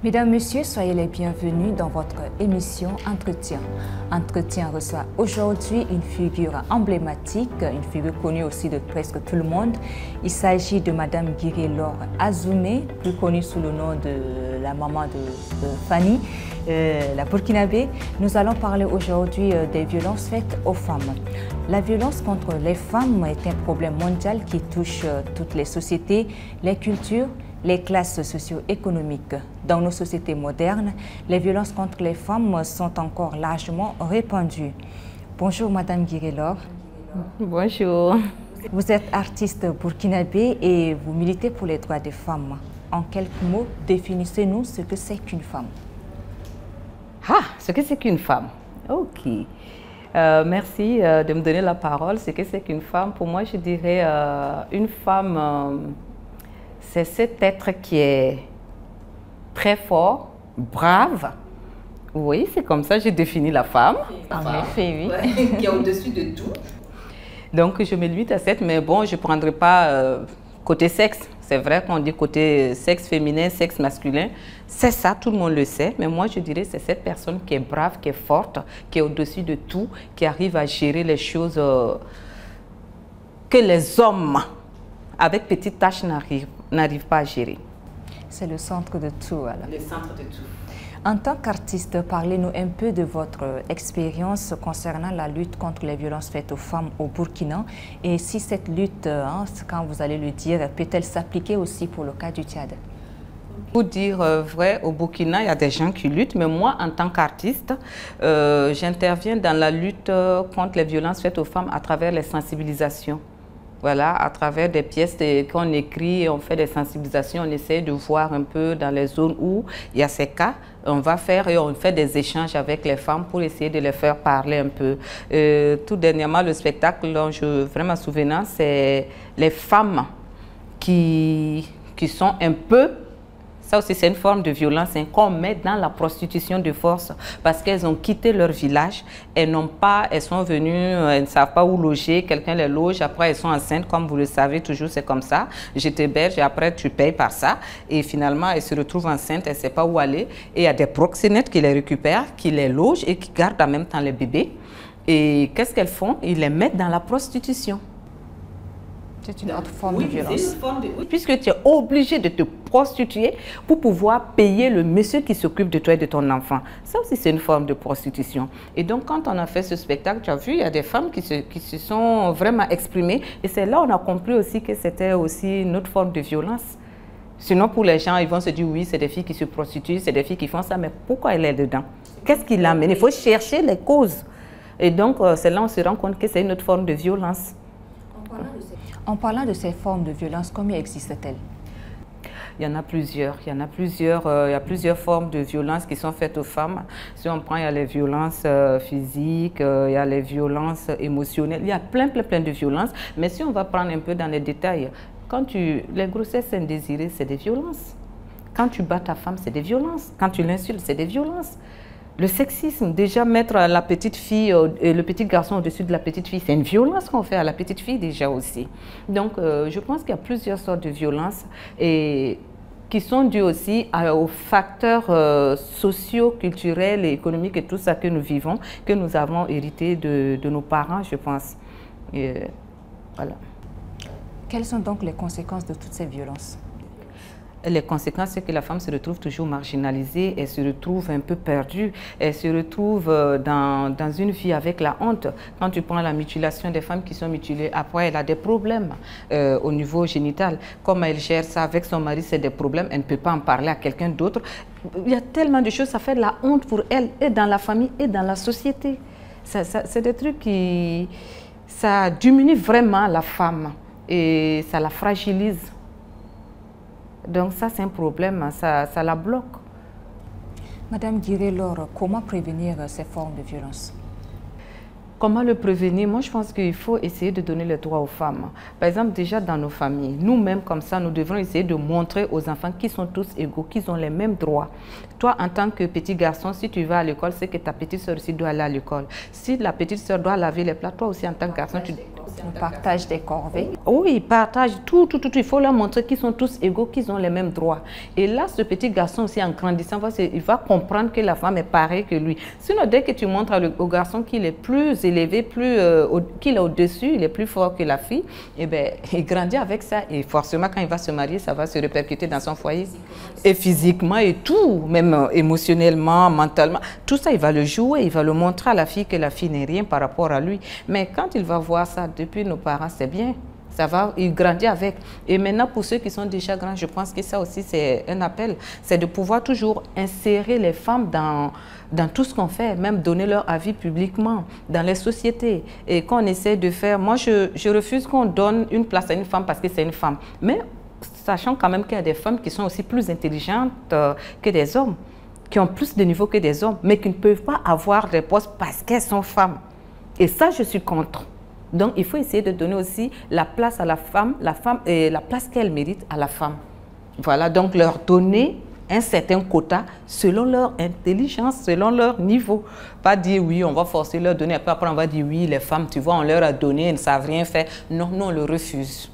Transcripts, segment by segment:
Mesdames, Messieurs, soyez les bienvenus dans votre émission Entretien. Entretien reçoit aujourd'hui une figure emblématique, une figure connue aussi de presque tout le monde. Il s'agit de Madame Guiré-Laure Azoumé, plus connue sous le nom de la maman de Fanny, la Burkinabé. Nous allons parler aujourd'hui des violences faites aux femmes. La violence contre les femmes est un problème mondial qui touche toutes les sociétés, les cultures, les classes socio-économiques. Dans nos sociétés modernes, les violences contre les femmes sont encore largement répandues. Bonjour Madame Guiré-Laure. Bonjour. Vous êtes artiste burkinabé et vous militez pour les droits des femmes. En quelques mots, définissez-nous ce que c'est qu'une femme. Ce que c'est qu'une femme. Ok. Merci de me donner la parole. Ce que c'est qu'une femme, pour moi, je dirais une femme... c'est cet être qui est très fort, brave. Oui, c'est comme ça que j'ai défini la femme. En effet, oui. Ouais, qui est au-dessus de tout. Donc, je me limite à cette, mais bon, je ne prendrai pas côté sexe. C'est vrai qu'on dit côté sexe féminin, sexe masculin. C'est ça, tout le monde le sait. Mais moi, je dirais que c'est cette personne qui est brave, qui est forte, qui est au-dessus de tout, qui arrive à gérer les choses que les hommes, avec petites tâches, n'arrivent pas à gérer. C'est le centre de tout, alors. Le centre de tout. En tant qu'artiste, parlez-nous un peu de votre expérience concernant la lutte contre les violences faites aux femmes au Burkina. Et si cette lutte, quand vous allez le dire, peut-elle s'appliquer aussi pour le cas du Tchad? Pour dire vrai, au Burkina, il y a des gens qui luttent, mais moi, en tant qu'artiste, j'interviens dans la lutte contre les violences faites aux femmes à travers les sensibilisations. Voilà, à travers des pièces qu'on écrit, on fait des sensibilisations, on essaie de voir un peu dans les zones où il y a ces cas. On va faire et on fait des échanges avec les femmes pour essayer de les faire parler un peu. Tout dernièrement, le spectacle dont je vraiment souvenant, c'est les femmes qui sont un peu... Ça aussi, c'est une forme de violence qu'on met dans la prostitution de force parce qu'elles ont quitté leur village, elles sont venues, elles ne savent pas où loger, quelqu'un les loge, après elles sont enceintes, comme vous le savez, toujours c'est comme ça. Je t'héberge et après tu payes par ça. Et finalement, elles se retrouvent enceintes, elles ne savent pas où aller. Et il y a des proxénètes qui les récupèrent, qui les logent et qui gardent en même temps les bébés. Et qu'est-ce qu'elles font? Ils les mettent dans la prostitution. C'est une autre forme de violence. Puisque tu es obligé de te prostituer pour pouvoir payer le monsieur qui s'occupe de toi et de ton enfant. Ça aussi, c'est une forme de prostitution. Et donc, quand on a fait ce spectacle, tu as vu, il y a des femmes qui se sont vraiment exprimées. Et c'est là qu'on a compris aussi que c'était aussi une autre forme de violence. Sinon, pour les gens, ils vont se dire, oui, c'est des filles qui se prostituent, c'est des filles qui font ça, mais pourquoi elle est dedans? Qu'est-ce qui l'amène? Il faut chercher les causes. Et donc, c'est là qu'on se rend compte que c'est une autre forme de violence. En parlant de ces formes de violence, combien existent-elles? Il y en a plusieurs. Il y a plusieurs formes de violences qui sont faites aux femmes. Si on prend, il y a les violences physiques, il y a les violences émotionnelles. Il y a plein de violences. Mais si on va prendre un peu dans les détails, les grossesses indésirées, c'est des violences. Quand tu bats ta femme, c'est des violences. Quand tu l'insultes, c'est des violences. Le sexisme, déjà mettre la petite fille et le petit garçon au-dessus de la petite fille, c'est une violence qu'on fait à la petite fille déjà aussi. Donc, je pense qu'il y a plusieurs sortes de violences et qui sont dues aussi aux facteurs sociaux, culturels et économiques et tout ça que nous vivons, que nous avons hérité de nos parents, je pense. Voilà. Quelles sont donc les conséquences de toutes ces violences? Les conséquences, c'est que la femme se retrouve toujours marginalisée, elle se retrouve un peu perdue, elle se retrouve dans une vie avec la honte. Quand tu prends la mutilation des femmes qui sont mutilées, après elle a des problèmes au niveau génital. Comme elle gère ça avec son mari, c'est des problèmes, elle ne peut pas en parler à quelqu'un d'autre. Il y a tellement de choses, ça fait de la honte pour elle, et dans la famille, et dans la société. C'est des trucs qui... Ça diminue vraiment la femme et ça la fragilise. Donc ça, c'est un problème, ça la bloque. Madame Guiré-Laure, comment prévenir ces formes de violence? Comment le prévenir? Moi, je pense qu'il faut essayer de donner les droits aux femmes. Par exemple, déjà dans nos familles, nous-mêmes comme ça, nous devons essayer de montrer aux enfants qu'ils sont tous égaux, qu'ils ont les mêmes droits. Toi, en tant que petit garçon, si tu vas à l'école, c'est que ta petite soeur aussi doit aller à l'école. Si la petite soeur doit laver les plats, toi aussi en tant que garçon, Le partage des corvées. Oui, ils partagent tout. Il faut leur montrer qu'ils sont tous égaux, qu'ils ont les mêmes droits. Et là, ce petit garçon aussi, en grandissant, il va comprendre que la femme est pareille que lui. Sinon, dès que tu montres au garçon qu'il est plus élevé, qu'il est au-dessus, il est plus fort que la fille, eh bien, il grandit avec ça. Et forcément, quand il va se marier, ça va se répercuter dans son foyer. Et physiquement et tout, même émotionnellement, mentalement. Tout ça, il va le jouer, il va le montrer à la fille que la fille n'est rien par rapport à lui. Mais quand il va voir ça depuis nos parents, c'est bien. Ça va, il grandit avec. Et maintenant, pour ceux qui sont déjà grands, je pense que ça aussi, c'est un appel. C'est de pouvoir toujours insérer les femmes dans tout ce qu'on fait, même donner leur avis publiquement, dans les sociétés. Et qu'on essaie de faire... Moi, je refuse qu'on donne une place à une femme parce que c'est une femme. Mais sachant quand même qu'il y a des femmes qui sont aussi plus intelligentes que des hommes, qui ont plus de niveau que des hommes, mais qui ne peuvent pas avoir des postes parce qu'elles sont femmes. Et ça, je suis contre. Donc, il faut essayer de donner aussi la place à la femme et la place qu'elle mérite à la femme. Voilà, donc leur donner un certain quota selon leur intelligence, selon leur niveau. Pas dire oui, on va forcer leur donner, après on va dire oui, les femmes, tu vois, on leur a donné, elles ne savent rien faire. Non, on le refuse.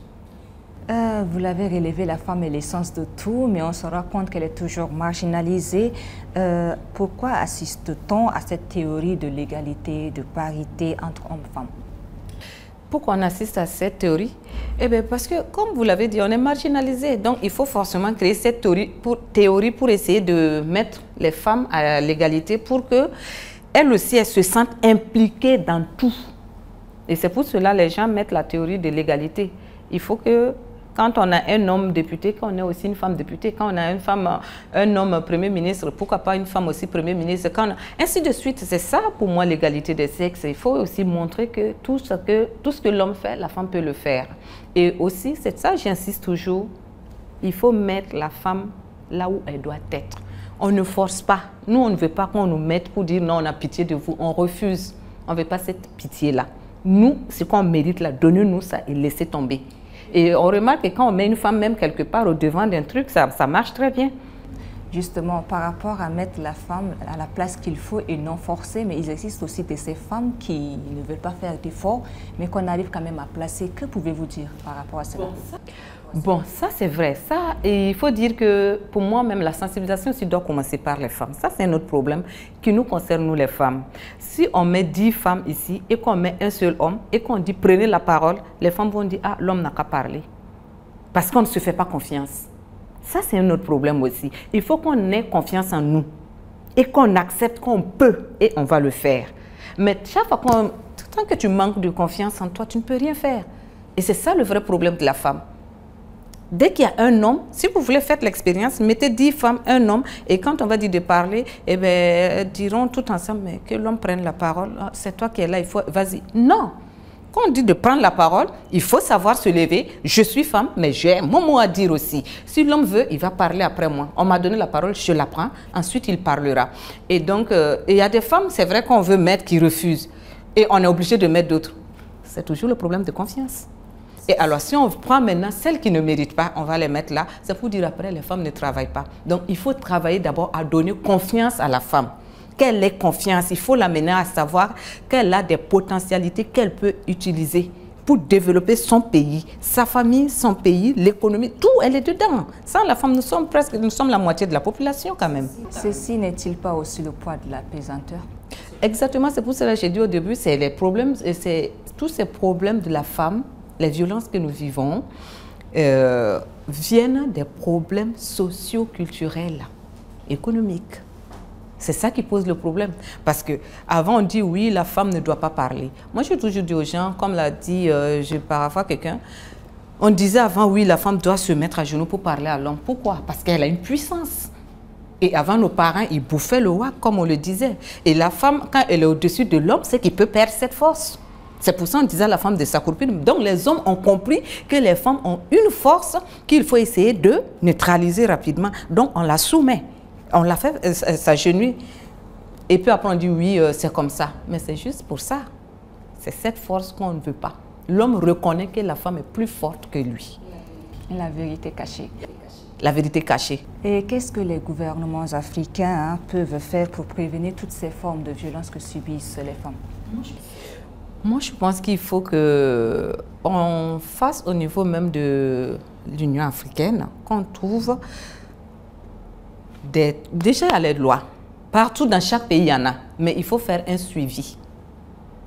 Vous l'avez relevé, la femme est l'essence de tout, mais on se rend compte qu'elle est toujours marginalisée. Pourquoi assiste-t-on à cette théorie de l'égalité, de parité entre hommes et femmes? Pourquoi on assiste à cette théorie? Eh bien, parce que, comme vous l'avez dit, on est marginalisé. Donc, il faut forcément créer cette théorie pour essayer de mettre les femmes à l'égalité pour qu'elles aussi, elles se sentent impliquées dans tout. Et c'est pour cela que les gens mettent la théorie de l'égalité. Il faut que, quand on a un homme député, qu'on ait aussi une femme députée, quand on a une femme, un homme premier ministre, pourquoi pas une femme aussi premier ministre, ainsi de suite. C'est ça pour moi l'égalité des sexes. Il faut aussi montrer que tout ce que l'homme fait, la femme peut le faire. Et aussi, c'est ça, j'insiste toujours, il faut mettre la femme là où elle doit être. On ne force pas. Nous, on ne veut pas qu'on nous mette pour dire non, on a pitié de vous. On refuse. On ne veut pas cette pitié-là. Nous, ce qu'on mérite là, donnez-nous ça et laissez tomber. Et on remarque que quand on met une femme même quelque part au devant d'un truc, ça marche très bien. Justement, par rapport à mettre la femme à la place qu'il faut et non forcer, mais il existe aussi de ces femmes qui ne veulent pas faire d'efforts, mais qu'on arrive quand même à placer. Que pouvez-vous dire par rapport à cela? Bon, ça c'est vrai. Ça, et il faut dire que pour moi même la sensibilisation aussi doit commencer par les femmes. Ça c'est un autre problème qui nous concerne nous les femmes. Si on met 10 femmes ici et qu'on met un seul homme et qu'on dit prenez la parole, les femmes vont dire ah l'homme n'a qu'à parler. Parce qu'on ne se fait pas confiance. Ça c'est un autre problème aussi. Il faut qu'on ait confiance en nous et qu'on accepte qu'on peut et on va le faire. Mais chaque fois tant que tu manques de confiance en toi, tu ne peux rien faire. Et c'est ça le vrai problème de la femme. Dès qu'il y a un homme, si vous voulez faire l'expérience, mettez 10 femmes, un homme, et quand on va dire de parler, eh bien, diront tout ensemble, mais que l'homme prenne la parole, ah, c'est toi qui es là, il faut, vas-y. Non, quand on dit de prendre la parole, il faut savoir se lever, je suis femme, mais j'ai mon mot à dire aussi. Si l'homme veut, il va parler après moi. On m'a donné la parole, je la prends, ensuite il parlera. Et donc, il y a des femmes, c'est vrai qu'on veut mettre qui refusent, et on est obligé de mettre d'autres. C'est toujours le problème de confiance. Et alors, si on prend maintenant celles qui ne méritent pas, on va les mettre là, c'est pour dire après, les femmes ne travaillent pas. Donc, il faut travailler d'abord à donner confiance à la femme. Qu'elle ait confiance, il faut l'amener à savoir qu'elle a des potentialités qu'elle peut utiliser pour développer son pays, sa famille, son pays, l'économie, tout, elle est dedans. Sans la femme, nous sommes la moitié de la population quand même. Ceci n'est-il pas aussi le poids de la pesanteur? Exactement, c'est pour cela que j'ai dit au début, c'est les problèmes, c'est tous ces problèmes de la femme. Les violences que nous vivons viennent des problèmes socio-culturels, économiques. C'est ça qui pose le problème. Parce qu'avant, on dit oui, la femme ne doit pas parler. Moi, j'ai toujours dit aux gens, comme l'a dit, je paraphrase quelqu'un, on disait avant, oui, la femme doit se mettre à genoux pour parler à l'homme. Pourquoi? Parce qu'elle a une puissance. Et avant, nos parents, ils bouffaient le wap, comme on le disait. Et la femme, quand elle est au-dessus de l'homme, c'est qu'il peut perdre cette force. C'est pour ça qu'on disait à la femme de s'accroupir. Donc les hommes ont compris que les femmes ont une force qu'il faut essayer de neutraliser rapidement. Donc on la soumet, on la fait s'agenouiller. Et puis après on dit oui, c'est comme ça. Mais c'est juste pour ça. C'est cette force qu'on ne veut pas. L'homme reconnaît que la femme est plus forte que lui. La vérité cachée. La vérité cachée. Et qu'est-ce que les gouvernements africains peuvent faire pour prévenir toutes ces formes de violence que subissent les femmes? Moi, je pense qu'il faut qu'on fasse au niveau même de l'Union africaine, qu'on trouve déjà il y a les lois. Partout dans chaque pays, il y en a. Mais il faut faire un suivi.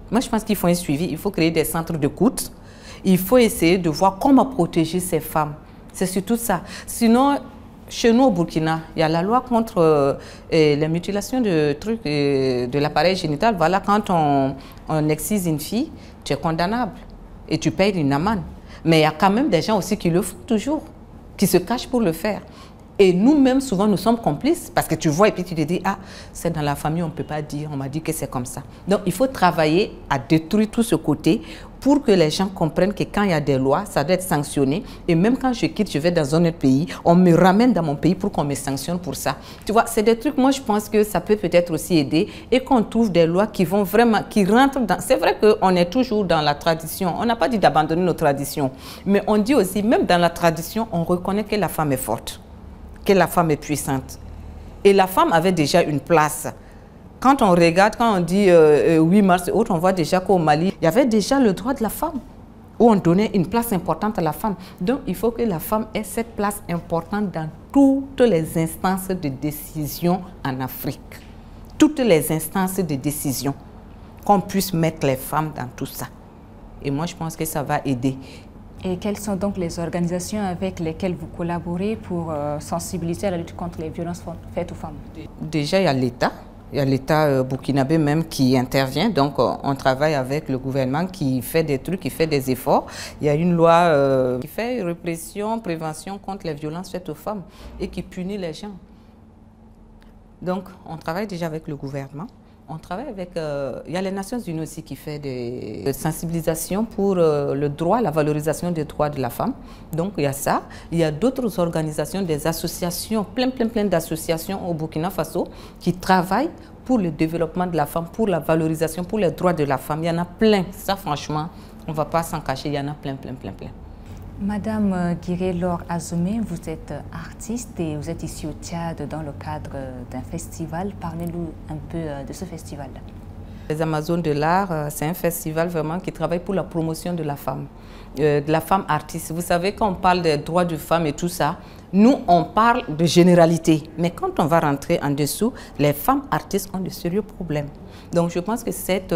Moi, je pense qu'il faut un suivi. Il faut créer des centres d'écoute. Il faut essayer de voir comment protéger ces femmes. C'est surtout ça. Sinon, chez nous au Burkina, il y a la loi contre les mutilations de l'appareil génital. Voilà, quand on excise une fille, tu es condamnable et tu payes une amende. Mais il y a quand même des gens aussi qui le font toujours, qui se cachent pour le faire. Et nous-mêmes, souvent, nous sommes complices parce que tu vois et puis tu te dis, ah, c'est dans la famille, on ne peut pas dire, on m'a dit que c'est comme ça. Donc, il faut travailler à détruire tout ce côté pour que les gens comprennent que quand il y a des lois, ça doit être sanctionné. Et même quand je quitte, je vais dans un autre pays, on me ramène dans mon pays pour qu'on me sanctionne pour ça. Tu vois, c'est des trucs, moi, je pense que ça peut peut-être aussi aider et qu'on trouve des lois qui vont vraiment, qui rentrent dans... C'est vrai qu'on est toujours dans la tradition. On n'a pas dit d'abandonner nos traditions. Mais on dit aussi, même dans la tradition, on reconnaît que la femme est forte, que la femme est puissante. Et la femme avait déjà une place. Quand on regarde, quand on dit 8 mars et autres, on voit déjà qu'au Mali, il y avait déjà le droit de la femme, où on donnait une place importante à la femme. Donc, il faut que la femme ait cette place importante dans toutes les instances de décision en Afrique. Toutes les instances de décision, qu'on puisse mettre les femmes dans tout ça. Et moi, je pense que ça va aider. Et quelles sont donc les organisations avec lesquelles vous collaborez pour sensibiliser à la lutte contre les violences faites aux femmes? Déjà, il y a l'État. Il y a l'État burkinabé même qui intervient. Donc, on travaille avec le gouvernement qui fait des trucs, qui fait des efforts. Il y a une loi qui fait répression, prévention contre les violences faites aux femmes et qui punit les gens. Donc, on travaille déjà avec le gouvernement. On travaille avec... il y a les Nations Unies aussi qui fait des sensibilisations pour le droit, la valorisation des droits de la femme. Donc, il y a ça. Il y a d'autres organisations, des associations, plein d'associations au Burkina Faso qui travaillent pour le développement de la femme, pour la valorisation, pour les droits de la femme. Il y en a plein. Ça, franchement, on ne va pas s'en cacher. Il y en a plein. Madame Guiré-Laure Azoumé, vous êtes artiste et vous êtes ici au Tchad dans le cadre d'un festival. Parlez-nous un peu de ce festival. Les Amazones de l'art, c'est un festival vraiment qui travaille pour la promotion de la femme artiste. Vous savez, quand on parle des droits de femmes et tout ça, nous, on parle de généralité. Mais quand on va rentrer en dessous, les femmes artistes ont de sérieux problèmes. Donc, je pense que cette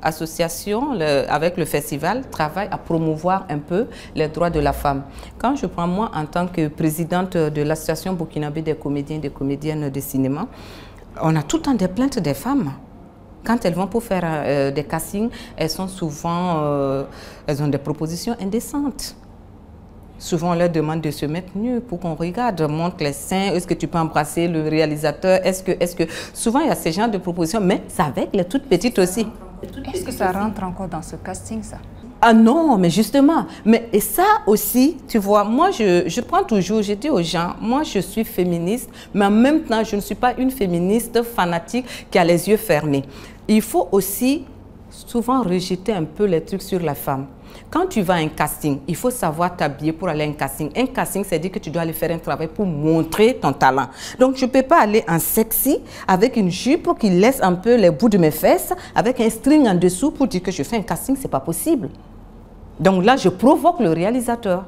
association, avec le festival, travaille à promouvoir un peu les droits de la femme. Quand je prends moi, en tant que présidente de l'association burkinabé des comédiens et des comédiennes de cinéma, on a tout le temps des plaintes des femmes. Quand elles vont pour faire des castings, elles sont souvent, elles ont des propositions indécentes. Souvent, on leur demande de se mettre nues pour qu'on regarde, montre les seins, est-ce que tu peux embrasser le réalisateur, est-ce que... Souvent, il y a ce genre de propositions, mais c'est avec les toutes petites aussi. Est-ce que ça rentre encore dans ce casting, ça? Ah non, mais justement, et ça aussi, tu vois, moi je prends toujours, je dis aux gens, moi je suis féministe, mais en même temps, je ne suis pas une féministe fanatique qui a les yeux fermés. Il faut aussi souvent rejeter un peu les trucs sur la femme. Quand tu vas à un casting, il faut savoir t'habiller pour aller à un casting. Un casting, c'est dire que tu dois aller faire un travail pour montrer ton talent. Donc, je ne peux pas aller en sexy avec une jupe qui laisse un peu les bouts de mes fesses, avec un string en dessous pour dire que je fais un casting, ce n'est pas possible. Donc là, je provoque le réalisateur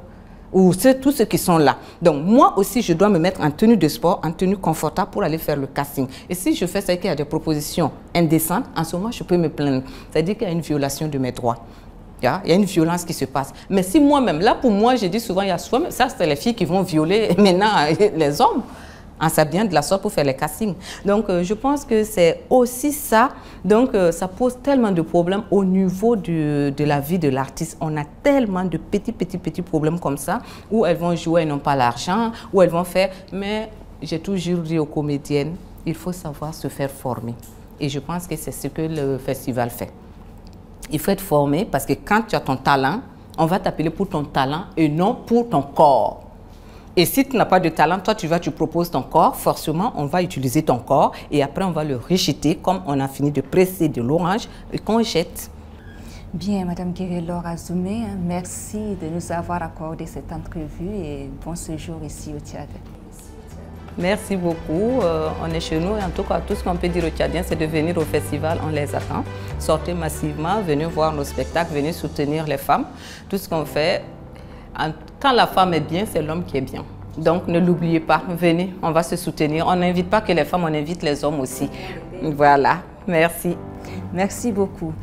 ou tous ceux qui sont là. Donc, moi aussi, je dois me mettre en tenue de sport, en tenue confortable pour aller faire le casting. Et si je fais ça et qu'il y a des propositions indécentes, en ce moment, je peux me plaindre. C'est-à-dire qu'il y a une violation de mes droits. Il y a une violence qui se passe. Mais si moi-même, là pour moi, je dis souvent, il y a soi-même, ça c'est les filles qui vont violer maintenant les hommes en s'habillant de la sorte pour faire les castings. Donc je pense que c'est aussi ça. Donc ça pose tellement de problèmes au niveau de la vie de l'artiste. On a tellement de petits problèmes comme ça, où elles vont jouer et n'ont pas l'argent, où elles vont faire... Mais j'ai toujours dit aux comédiennes, il faut savoir se faire former. Et je pense que c'est ce que le festival fait. Il faut être formé parce que quand tu as ton talent, on va t'appeler pour ton talent et non pour ton corps. Et si tu n'as pas de talent, toi tu proposes ton corps, forcément on va utiliser ton corps et après on va le rejeter comme on a fini de presser de l'orange et qu'on jette. Bien, Madame Guiré-Laure Azoumé, merci de nous avoir accordé cette entrevue et bon séjour ici au Tchad. Merci beaucoup. On est chez nous et en tout cas, tout ce qu'on peut dire aux Tchadiens, c'est de venir au festival, on les attend. Sortez massivement, venez voir nos spectacles, venez soutenir les femmes. Tout ce qu'on fait, quand la femme est bien, c'est l'homme qui est bien. Donc ne l'oubliez pas, venez, on va se soutenir. On n'invite pas que les femmes, on invite les hommes aussi. Voilà, merci. Merci beaucoup.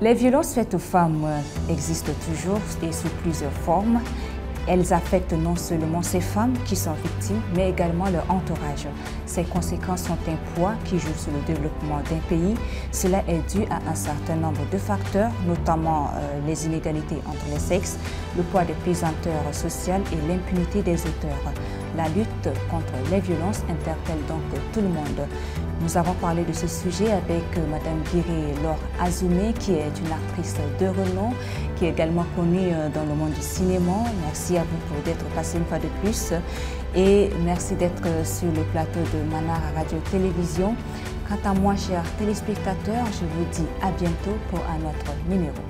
Les violences faites aux femmes existent toujours et sous plusieurs formes. Elles affectent non seulement ces femmes qui sont victimes, mais également leur entourage. Ces conséquences sont un poids qui joue sur le développement d'un pays. Cela est dû à un certain nombre de facteurs, notamment les inégalités entre les sexes, le poids des pesanteurs sociales et l'impunité des auteurs. La lutte contre les violences interpelle donc tout le monde. Nous avons parlé de ce sujet avec Mme Guiré-Laure Azoumé, qui est une actrice de renom, qui est également connue dans le monde du cinéma. Merci à vous pour d'être passé une fois de plus et merci d'être sur le plateau de Manara Radio-Télévision. Quant à moi, chers téléspectateurs, je vous dis à bientôt pour un autre numéro.